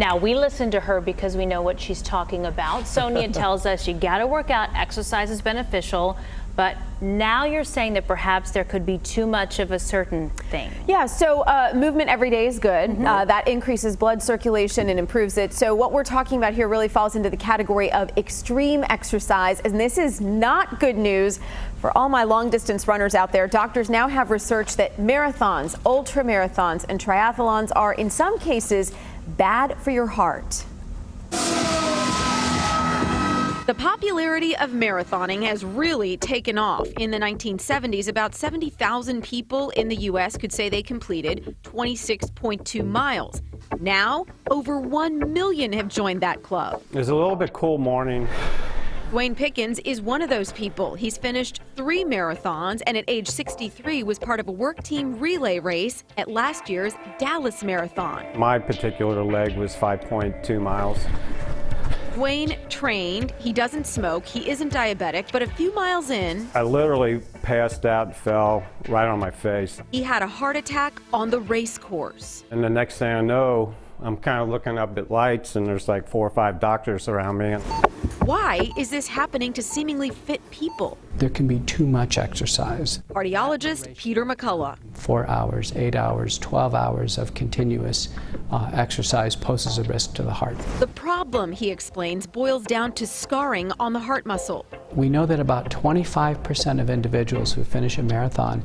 Now, we listen to her because we know what she's talking about. Sonia tells us you got to work out, exercise is beneficial, but now you're saying that perhaps there could be too much of a certain thing. Yeah, so movement every day is good. That increases blood circulation and improves it. So what we're talking about here really falls into the category of extreme exercise, and this is not good news for all my long distance runners out there. Doctors now have research that marathons, ultra marathons, and triathlons are in some cases bad for your heart. The popularity of marathoning has really taken off. In the 1970s, about 70,000 people in the U.S. could say they completed 26.2 miles. Now, over 1 million have joined that club. It was a little bit cool morning. Dwayne Pickens is one of those people. He's finished 3 marathons and at age 63 was part of a work team relay race at last year's Dallas Marathon. My particular leg was 5.2 miles. Dwayne trained, he doesn't smoke, he isn't diabetic, but a few miles in, I literally passed out and fell right on my face. he had a heart attack on the race course. And the next thing I know, I'm kind of looking up at lights and there's like 4 or 5 doctors around me. Why is this happening to seemingly fit people? There can be too much exercise. Cardiologist Peter McCullough. 4 hours, 8 hours, 12 hours of continuous exercise poses a risk to the heart. The problem, he explains, boils down to scarring on the heart muscle. We know that about 25% of individuals who finish a marathon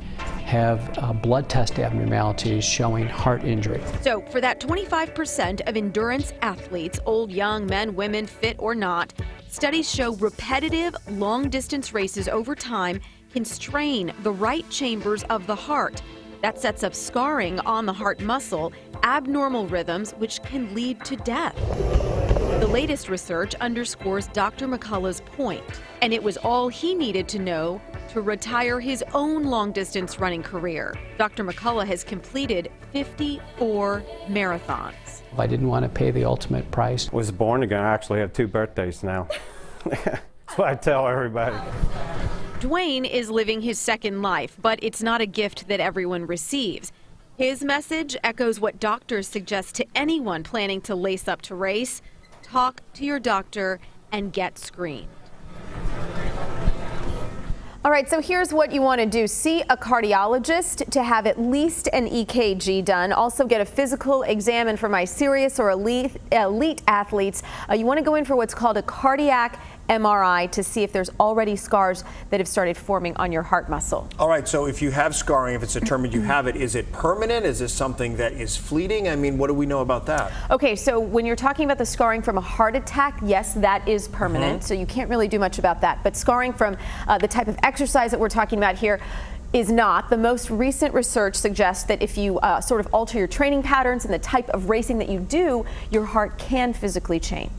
have blood test abnormalities showing heart injury. So for that 25% of endurance athletes, old, young, men, women, fit or not, studies show repetitive long-distance races over time can strain the right chambers of the heart. That sets up scarring on the heart muscle, abnormal rhythms, which can lead to death. The latest research underscores Dr. McCullough's point, and it was all he needed to know to retire his own long-distance running career. Dr. McCullough has completed 54 marathons. I didn't want to pay the ultimate price. Was born again. I actually have 2 birthdays now. That's what I tell everybody. Dwayne is living his second life, but it's not a gift that everyone receives. His message echoes what doctors suggest to anyone planning to lace up to race. Talk to your doctor and get screened. All right, so here's what you want to do. See a cardiologist to have at least an EKG done. Also get a physical exam, and for my serious or elite athletes, you want to go in for what's called a cardiac MRI to see if there's already scars that have started forming on your heart muscle. All right, so if you have scarring, if it's determined you have it, is it permanent? Is this something that is fleeting? I mean, what do we know about that? Okay, so when you're talking about the scarring from a heart attack, yes, that is permanent, so you can't really do much about that. But scarring from the type of exercise that we're talking about here is not. The most recent research suggests that if you sort of alter your training patterns and the type of racing that you do, your heart can physically change.